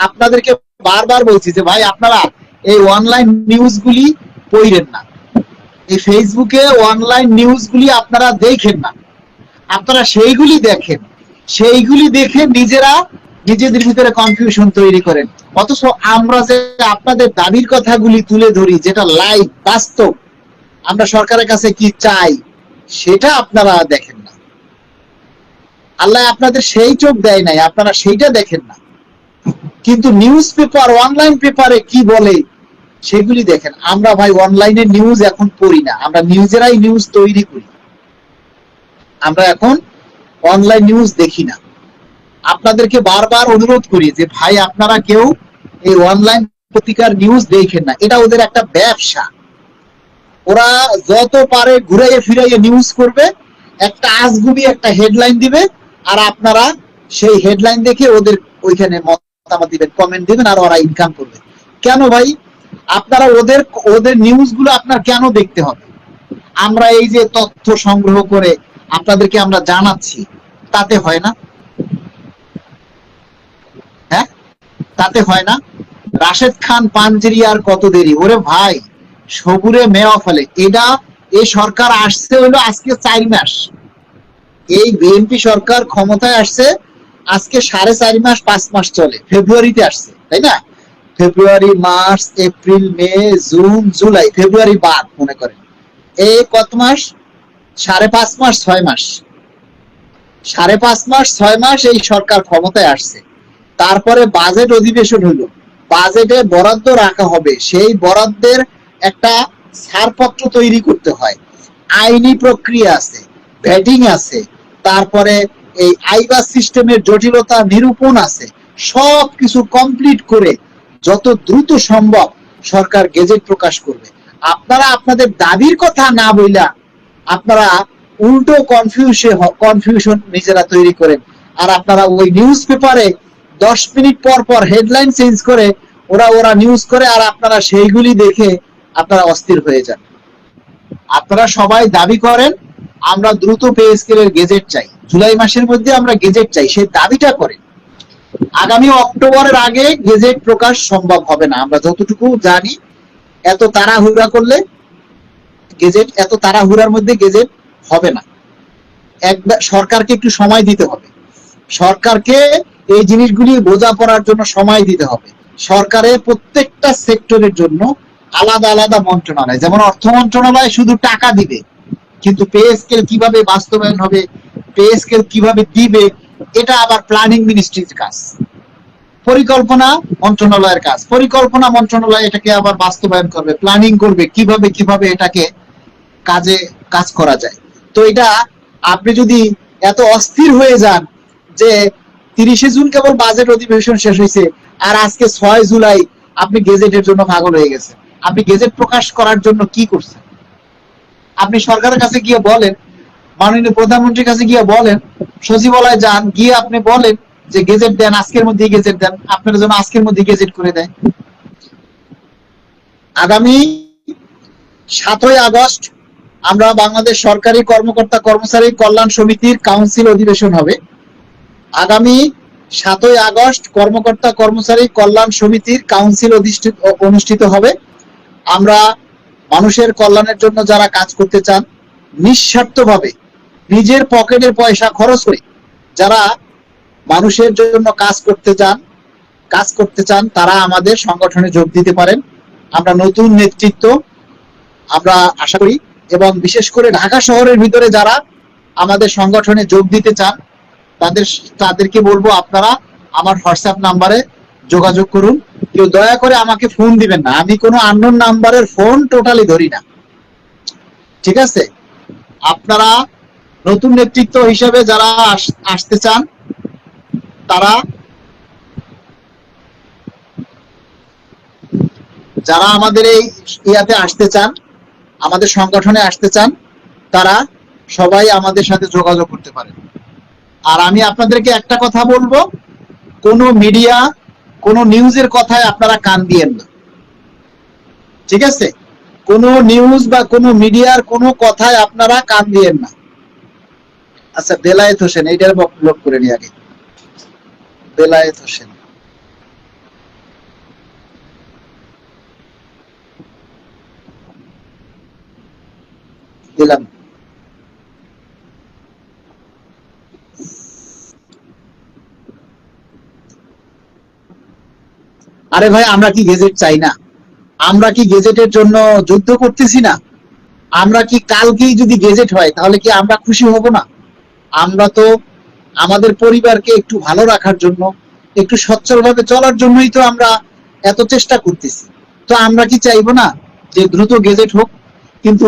আপনাদেরকে বারবার বলছি যে ভাই আপনারা এই অনলাইন নিউজগুলি পড়েন না, এই ফেসবুকে অনলাইন নিউজগুলি আপনারা দেখেন না, আপনারা সেইগুলি দেখেন, সেইগুলি দেখে নিজেদের ভিতরে কনফিউশন তৈরি করেন। অথচ আমরা যে আপনাদের দাবির কথাগুলি তুলে ধরি, যেটা লাইভ বাস্তব, আমরা সরকারের কাছে কি চাই সেটা আপনারা দেখেন না। আল্লাহ আপনাদের সেই চোখ দেয় নাই, আপনারা সেইটা দেখেন না, কিন্তু নিউজ পেপার অনলাইন পেপারে কি বলে সেগুলি দেখেন। আমরা ভাই অনলাইনে নিউজ এখন পড়ি না, আমরা নিজেরাই নিউজ তৈরি করি। আমরা এখন অনলাইন নিউজ দেখি না। আপনাদেরকে বারবার অনুরোধ করি যে ভাই আপনারা কেউ এই অনলাইন পত্রিকার নিউজ দেখেন না, এটা ওদের একটা ব্যবসা। ওরা যত পারে ঘুরাইয়ে ফিরাইয়ে নিউজ করবে, একটা আজগুবি একটা হেডলাইন দিবে, আর আপনারা সেই হেডলাইন দেখে ওদের ওইখানে মতামত দিবেন, কমেন্ট দিবেন, আর ওরা ইনকাম করবে। কেন ভাই আপনারা ওদের নিউজগুলো আপনার কেন দেখতে হবে? আমরা এই যে তথ্য সংগ্রহ করে আপনাদেরকে আমরা জানাচ্ছি, তাতে হয় না? হ্যাঁ, তাতে হয় না? রাশেদ খান পাঞ্জেরিয়ার কত দেরি, ওরে ভাই সবুরে মেওয়া ফলে। এটা এই সরকার আসছে হলো আজকে 4 মাস, এই বিএনপি সরকার ক্ষমতায় আসছে আজকে 4.5 মাস 5 মাস চলে, ফেব্রুয়ারিতে আসছে তাই না? ফেব্রুয়ারি, মার্চ, এপ্রিল, মে, জুন, জুলাই, ফেব্রুয়ারি বাদ মনে করেন, এই কত মাস? 5.5 মাস 6 মাস, 5.5 মাস 6 মাস এই সরকার ক্ষমতায় আসছে। তারপরে বাজেট অধিবেশন হলো, বাজেটে বরাদ্দ রাখা হবে, সেই বরাদ্দের একটা ছাড়পত্র তৈরি করতে হয়, আইনি প্রক্রিয়া আছে, ভেটিং আছে, তারপরে এই আইবাস সিস্টেমের জটিলতা নিরূপণ আছে। সব কিছু কমপ্লিট করে যত দ্রুত সম্ভব সরকার গেজেট প্রকাশ করবে। আপনারা আপনাদের দাবির কথা না বইলা আপনারা উল্টো কনফিউশন নিজেরা তৈরি করেন, আর আপনারা ওই নিউজ পেপারে 10 মিনিট পর পর হেডলাইন চেঞ্জ করে ওরা নিউজ করে, আর আপনারা সেইগুলি দেখে আপনারা অস্থির হয়ে যান। আপনারা সবাই দাবি করেন আমরা দ্রুত পে স্কেলের গেজেট চাই, জুলাই মাসের মধ্যে আমরা গেজেট চাই, সেই দাবিটা করেন। আগামী অক্টোবরের আগে গেজেট প্রকাশ সম্ভব হবে না, আমরা যতটুকু জানি। এত তাড়াহুড়া করলে গেজেট, এত তাড়াহুড়ার মধ্যে গেজেট হবে না। একবার সরকারকে একটু সময় দিতে হবে, সরকারকে এই জিনিসগুলি বোঝাপড়ার জন্য সময় দিতে হবে। সরকারের প্রত্যেকটা সেক্টরের জন্য আলাদা আলাদা মন্ত্রণালয়, যেমন অর্থ মন্ত্রণালয় শুধু টাকা দিবে, কিন্তু পে স্কেল কিভাবে বাস্তবায়ন হবে, পে স্কেল কিভাবে দিবে, এটা আবার প্ল্যানিং মিনিস্ট্রির কাজ, পরিকল্পনা মন্ত্রণালয়ের কাজ। পরিকল্পনা মন্ত্রণালয় এটাকে আবার বাস্তবায়ন করবে, প্ল্যানিং করবে কিভাবে এটাকে কাজ করা যায়। তো এটা আপনি যদি এত অস্থির হয়ে যান যে 30শে জুন কেবল বাজেট অধিবেশন শেষ হয়েছে, আর আজকে 6 জুলাই আপনি গেজেটের জন্য পাগল হয়ে গেছেন। আপনি গেজেট প্রকাশ করার জন্য কি করছেন? আপনি সরকারের কাছে গিয়ে বলেন, মাননীয় প্রধানমন্ত্রীর কাছে গিয়ে বলেন, সচিবালয়ে যান, গিয়ে আপনি বলেন যে গেজেট দেন, আজকের মধ্যে গেজেট দেন, আপনার জন্য আজকের মধ্যে গেজেট করে দেয়। আগামী 7ই আগস্ট আমরা বাংলাদেশ সরকারি কর্মকর্তা কর্মচারী কল্যাণ সমিতির কাউন্সিল অধিবেশন হবে। আগামী 7ই আগস্ট কর্মকর্তা কর্মচারী কল্যাণ সমিতির কাউন্সিল অনুষ্ঠিত হবে। আমরা মানুষের কল্যাণের জন্য যারা কাজ করতে চান, নিঃস্বার্থভাবে নিজের পকেটের পয়সা খরচ করে যারা মানুষের জন্য কাজ করতে চান তারা আমাদের সংগঠনে যোগ দিতে পারেন। আমরা নতুন নেতৃত্ব আমরা আশা করি, এবং বিশেষ করে ঢাকা শহরের ভিতরে যারা আমাদের সংগঠনে যোগ দিতে চান তাদেরকে বলবো আপনারা আমার হোয়াটসঅ্যাপ নাম্বারে যোগাযোগ করুন। কেউ দয়া করে আমাকে ফোন দিবেন না, আমি কোনো আননোন নাম্বারের ফোন টোটালি ধরি না, ঠিক আছে? আপনারা নতুন নেতৃত্ব হিসেবে যারা আসতে চান যারা আমাদের এই ইয়াতে আসতে চান, আমাদের সংগঠনে আসতে চান, তারা সবাই আমাদের সাথে যোগাযোগ করতে পারেন। আর আমি আপনাদেরকে একটা কথা বলবো, কোনো মিডিয়া, কোনো নিউজের কথায় আপনারা কান দিয়েন না, ঠিক আছে? কোনো নিউজ বা কোনো মিডিয়ার কোনো কথায় আপনারা কান দিয়েন না। আচ্ছা, বেলায়েত হোসেন, এইটার ব্লক করে নি আগে। বেলায়েত হোসেন, দিলাম। আরে ভাই, আমরা কি গেজেট চাই না? আমরা কি গেজেটের জন্য যুদ্ধ করতেছি না? আমরা কি কালকেই যদি গেজেট হয় তাহলে কি আমরা খুশি হব না? আমরা তো আমাদের পরিবারকে একটু ভালো রাখার জন্য, একটু সচ্ছলভাবে চলার জন্যই তো আমরা এত চেষ্টা করতেছি। তো আমরা কি চাইবো না যে দ্রুত গেজেট হোক? কিন্তু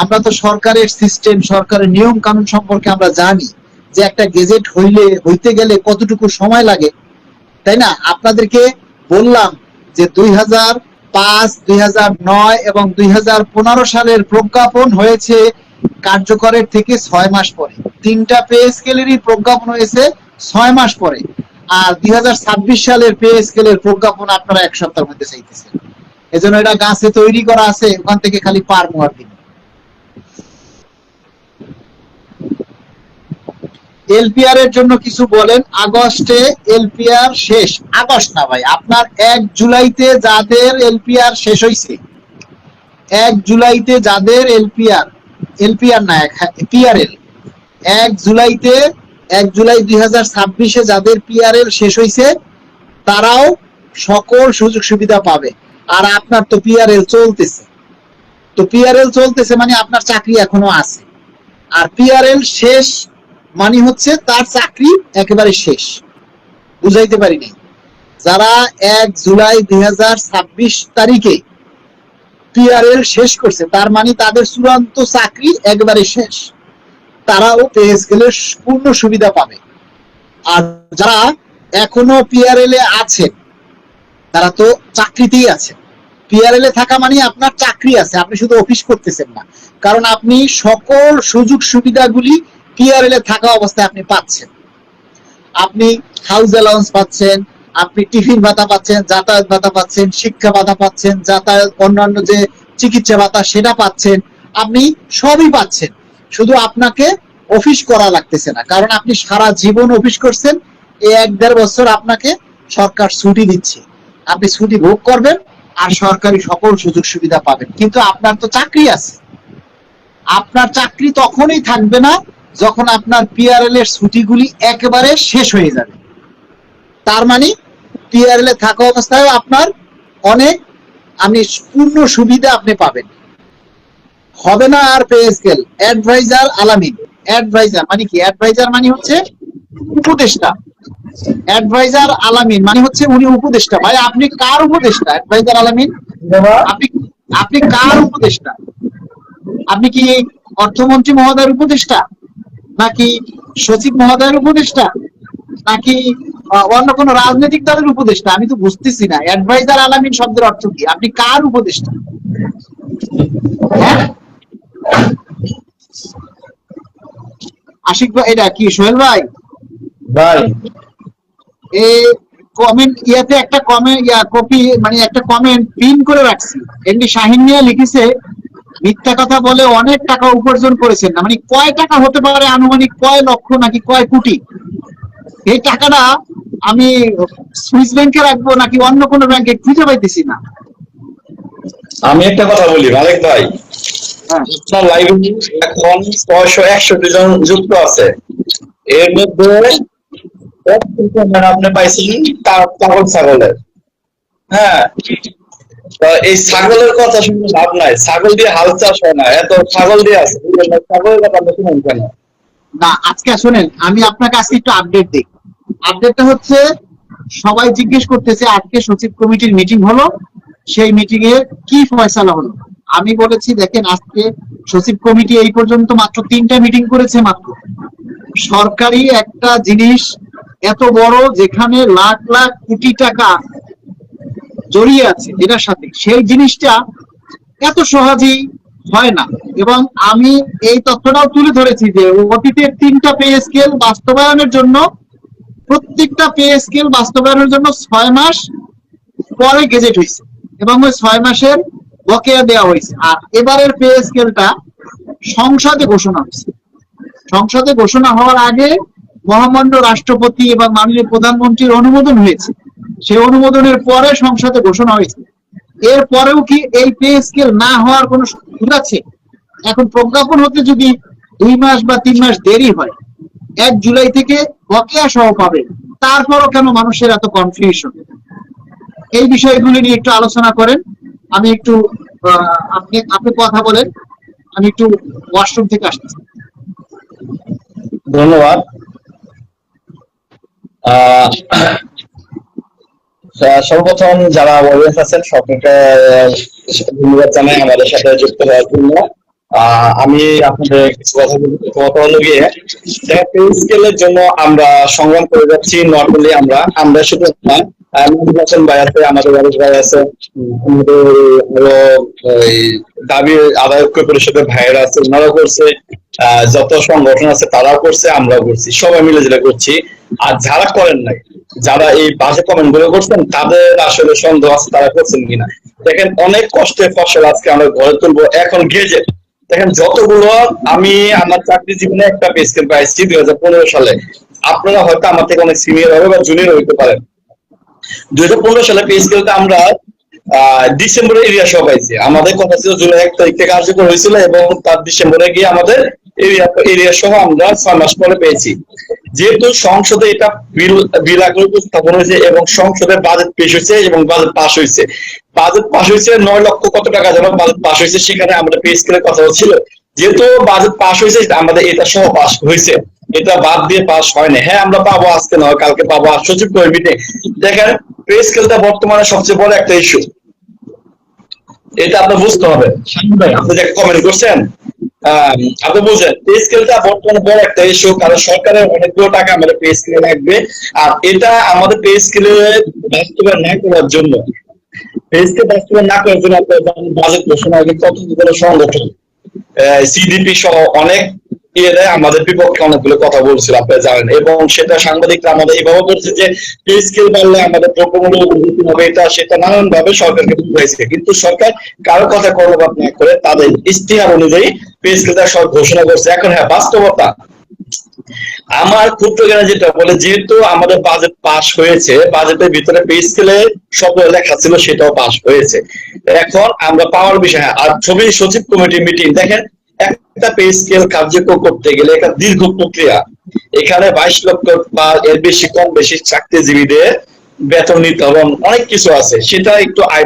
আমরা তো সরকারের সিস্টেম, সরকারের নিয়ম কানুন সম্পর্কে আমরা জানি যে একটা গেজেট হইতে গেলে কতটুকু সময় লাগে, তাই না? আপনাদেরকে বললাম যে 2005, 2009 এবং 2015 সালের প্রজ্ঞাপন হয়েছে কার্যকরের থেকে 6 মাস পরে। 3টা পে স্কেলেরই প্রজ্ঞাপন হয়েছে 6 মাস পরে, আর 2026 সালের পে স্কেলের প্রজ্ঞাপন আপনারা 1 সপ্তাহের মধ্যে চাইতেছেন। এজন্য এটা গাছে তৈরি করা আছে, ওখান থেকে খালি পার মোয়ার দিন। এলপিআর এর জন্য কিছু বলেন। আগস্টে এলপিআর শেষ। আগস্ট না ভাই, আপনার 1 জুলাইতে যাদের এলপিআর শেষ হয়েছে, 1 জুলাইতে যাদের এলপিআর না পিআরএল, 1 জুলাইতে 1 জুলাই 2026-এ যাদের পিআরএল শেষ হয়েছে তারাও সকল সুযোগ সুবিধা পাবে। আর আপনার তো পিআরএল চলতেছে, তো পিআরএল চলতেছে মানে আপনার চাকরি এখনো আছে। আর পিআরএল শেষ মানে হচ্ছে তার চাকরি একেবারে শেষ। বুঝাইতে পারি নাই? যারা 1 জুলাই 2026 তারিখে পিআরএল শেষ করছে তার মানে তাদের চূড়ান্ত চাকরি একবারে শেষ, তারাও পে স্কেলের পূর্ণ সুবিধা পাবে। আর যারা এখনো পিআরএল এ আছে তারা তো চাকরিতেই আছে। পিআরএল এ থাকা মানে আপনার চাকরি আছে, আপনি শুধু অফিস করতেছেন না, কারণ আপনি সকল সুযোগ সুবিধাগুলি পিআরএল এ থাকা অবস্থায় আপনি পাচ্ছেন। আপনি হাউস অ্যালাউন্স পাচ্ছেন, আপনি টিফিন ভাতা পাচ্ছেন, যাতায়াত ভাতা পাচ্ছেন, শিক্ষা ভাতা পাচ্ছেন, যাতায়াত অন্যান্য যে চিকিৎসা ভাতা সেটা পাচ্ছেন, আপনি সবই পাচ্ছেন। শুধু আপনাকে অফিস করা লাগতেছে না, কারণ আপনি সারা জীবন অফিস করছেন। এই 1-1.5 বছর আপনাকে সরকার ছুটি দিচ্ছে, আপনি ছুটি ভোগ করবেন আর সরকারি সকল সুযোগ সুবিধা পাবেন। কিন্তু আপনার তো চাকরি আছে। আপনার চাকরি তখনই থাকবে না যখন আপনার পিআরএল এর ছুটিগুলি একেবারে শেষ হয়ে যাবে। তার মানে পিআরএল এ থাকা অবস্থায় আপনার অনেক পূর্ণ সুবিধা আপনি পাবেন। হবে না আর পে স্কেল। অ্যাডভাইজার আলামিন, অ্যাডভাইজার মানে কি? অ্যাডভাইজার মানে হচ্ছে উপদেষ্টা। অ্যাডভাইজার আলামিন মানে হচ্ছে উনি উপদেষ্টা। ভাই আপনি কার উপদেষ্টা? অ্যাডভাইজার আলামিন, আপনি আপনি কার উপদেষ্টা? আপনি কি অর্থমন্ত্রী মহোদয়ের উপদেষ্টা, নাকি সচিব মহোদয়ের উপদেষ্টা, নাকি অন্য কোন রাজনৈতিক দলের উপদেষ্টা? আমি তো বুঝতেছি না অ্যাডভাইজার আলামিন শব্দের অর্থ কি। আপনি কার উপদেষ্টা? হ্যাঁ আশিক ভাই, এটা কি সোহেল ভাই? ভাই এই কমেন্ট ইয়াতে একটা কমেন্ট কপি মানে একটা কমেন্ট পিন করে রাখছি। এমনি শাহিন মিয়া লিখেছে, মিথ্যা কথা বলে অনেক টাকা উপার্জন করেছেন না। মানে কয় টাকা হতে পারে আনুমানিক? কয় লক্ষ নাকি কয় কোটি? এই টাকাটা আমি সুইস ব্যাংকে রাখবো নাকি অন্য কোনো ব্যাংকে খুঁজে পাইতেছি না। আমি একটা কথা বলি মালিক ভাই, আপনার লাইভে এখন 661 জন যুক্ত আছে। এর মধ্যে আপনি পাইছেন পাগল ছাগলের। হ্যাঁ, এই ছাগলের কথা শুনে লাভ নাই। ছাগল দিয়ে হাল চাষ হয় না, এত ছাগল দিয়ে আছে। ছাগলের কথা আপনি শুনেন কেন? না আজকে শুনেন, আমি আপনাকে আজকে একটু আপডেট দিই। আপডেটটা হচ্ছে, সবাই জিজ্ঞেস করতেছে আজকে সচিব কমিটির মিটিং হলো, সেই মিটিং এ কি ফয়সালা হলো। আমি বলেছি দেখেন, আজকে সচিব কমিটি এই পর্যন্ত মাত্র 3টা মিটিং করেছে মাত্র। সরকারি একটা জিনিস এত বড়, যেখানে লাখ লাখ কোটি টাকা জড়িয়ে আছে এটার সাথে, সেই জিনিসটা এত সহজেই হয় না। এবং আমি এই তথ্যটাও তুলে ধরেছি যে অতীতের 3টা পে স্কেল বাস্তবায়নের জন্য, প্রত্যেকটা পে স্কেল বাস্তবায়নের জন্য 6 মাস পরে গেজেট হয়েছে এবং ওই 6 মাসের বকেয়া দেওয়া হয়েছে। আর এবারের পে স্কেলটা সংসদে ঘোষণা হয়েছে। সংসদে ঘোষণা হওয়ার আগে মহামান্য রাষ্ট্রপতি এবং মাননীয় প্রধানমন্ত্রীর অনুমোদন হয়েছে। সেই অনুমোদনের পরে সংসদে ঘোষণা হয়েছে। এর পরেও কি এই পে স্কেল না হওয়ার কোনো সুযোগ আছে? এখন প্রজ্ঞাপন হতে যদি 2 মাস বা 3 মাস দেরি হয়, 1 জুলাই থেকে বকেয়া সহ পাবে, তারপরও কেন মানুষের এত কনফিউশন? এই বিষয়গুলি নিয়ে একটু আলোচনা করেন। আমি একটু আপনি কথা বলেন, আমি একটু ওয়াশরুম থেকে আসতেছি। ধন্যবাদ। আহ, সর্বপ্রথম যারা অডিয়েন্স আছেন সকলকে ধন্যবাদ জানাই আমাদের সাথে যুক্ত হওয়ার জন্য। আমি আপনাদের কিছু কথা হলো গিয়ে পে স্কেলের জন্য আমরা সংগ্রাম করে যাচ্ছি। নট অনলি আমরা শুধু না, মেহেদী হাসান ভাই আছে, আমাদের ওয়ারিস ভাই আছে, আমাদের আরো এই দাবি আদায় ঐক্য পরিষদের ভাইয়েরা আছে, ওনারাও করছে, যত সংগঠন আছে তারাও করছে, আমরাও করছি, সবাই মিলে যেটা করছি। আর যারা করেন নাই, যারা এই বাজে কমেন্ট গুলো করছেন, তাদের আসলে সন্দেহ আছে তারা করছেন কিনা। দেখেন অনেক কষ্টের ফসল আজকে আমরা ঘরে তুলবো। এখন গেজেট দেখেন যতগুলো, আমি আমার চাকরি জীবনে একটা পে স্কেল পাইছি 2015 সালে। আপনারা হয়তো আমার থেকে অনেক সিনিয়র হবে বা জুনিয়র হইতে পারেন। 2015 সালে পে স্কেলটা আমরা ডিসেম্বরে এরিয়া সহ পাইছি। আমাদের কথা ছিল জুলাই 1 তারিখ থেকে কার্যকর হয়েছিল এবং তার ডিসেম্বরে গিয়ে আমাদের এরিয়া সহ আমরা 6 মাস পরে পেয়েছি। যেহেতু সংসদে এটা বিল আকারে উপস্থাপন হয়েছে এবং সংসদে বাজেট পেশ হয়েছে এবং বাজেট পাস হয়েছে। বাজেট পাস হয়েছে 9 লক্ষ কত টাকা যেন বাজেট পাস হয়েছে, সেখানে আমাদের পে স্কেলের কথা ছিল। যেহেতু বাজেট পাস হয়েছে, আমাদের এটা সহ পাস হয়েছে, এটা বাদ দিয়ে পাস হয় না। হ্যাঁ, আমরা পাবো, আজকে নয় কালকে পাবো। আর সচিব কমিটি দেখেন, পে স্কেলটা বর্তমানে সবচেয়ে বড় একটা ইস্যু, এটা আপনার বুঝতে হবে। আপনি যে কমেন্ট করছেন, আপনি বুঝেন পে স্কেলটা বর্তমানে বড় একটা ইস্যু, কারণ সরকারের অনেকগুলো টাকা আমাদের পে স্কেলে লাগবে। আর এটা আমাদের পে স্কেলে বাস্তবায়ন না করার জন্য, পে স্কেল বাস্তবায়ন না করার জন্য আপনার বাজেট ঘোষণা আগে কতগুলো সংগঠন সিডিপি সহ অনেক আমাদের বিপক্ষে অনেকগুলো কথা বলছিল, আপনারা জানেন। এবং সেটা সাংবাদিকরা আমাদের এইভাবে বলছে যে পে স্কেল বাড়লে আমাদের দ্রব্যমূল্য ঊর্ধ্বগতি হবে, এটা সেটা নানান ভাবে সরকারকে বুঝাইছে। কিন্তু সরকার কারো কথা কর্ণপাত না করে তাদের ইশতেহার অনুযায়ী পে স্কেলটা সব ঘোষণা করছে। এখন হ্যাঁ, বাস্তবতা আমার ক্ষুদ্র জ্ঞানে যেটা বলে, যেহেতু আমাদের বাজেট পাস হয়েছে, বাজেটের ভিতরে পে স্কেলে সব লেখা ছিল, সেটাও পাস হয়েছে। এখন আমরা পাওয়ার বিষয়, আর ছবি সচিব কমিটির মিটিং দেখেন, একটা পে স্কেল কার্যকর করতে গেলে একটা দীর্ঘ প্রক্রিয়া। এখানে 22 লক্ষ বা এর বেশি কম বেশি চাকরিজীবীদের বেতন নিতে হবে, অনেক কিছু আছে, সেটা একটু আয়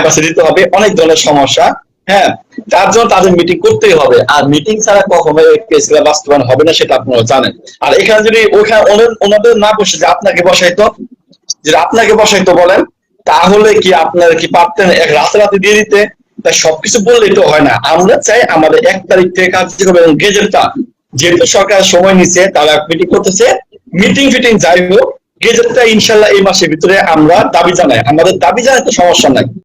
বাসে দিতে হবে, অনেক ধরনের সমস্যা। হ্যাঁ, তার জন্য তাদের মিটিং করতেই হবে, আর মিটিং ছাড়া কখনো পে স্কেল বাস্তবায়ন হবে না, সেটা আপনারা জানেন। আর এখানে যদি ওখানে ওনাদের না বসে যে আপনাকে বসাইতো বলেন, তাহলে কি আপনারা কি পারতেন এক রাতারাতি দিয়ে দিতে? তাই সবকিছু বললেই তো হয় না। আমরা চাই আমাদের 1 তারিখ থেকে কার্যকর এবং গেজেটটা, যেহেতু সরকার সময় নিচ্ছে, তারা মিটিং করতেছে, মিটিং ফিটিং যাই হোক, গেজেটটা ইনশাল্লাহ এই মাসের ভিতরে আমরা দাবি জানাই। আমাদের দাবি জানাই তো সমস্যা নাই।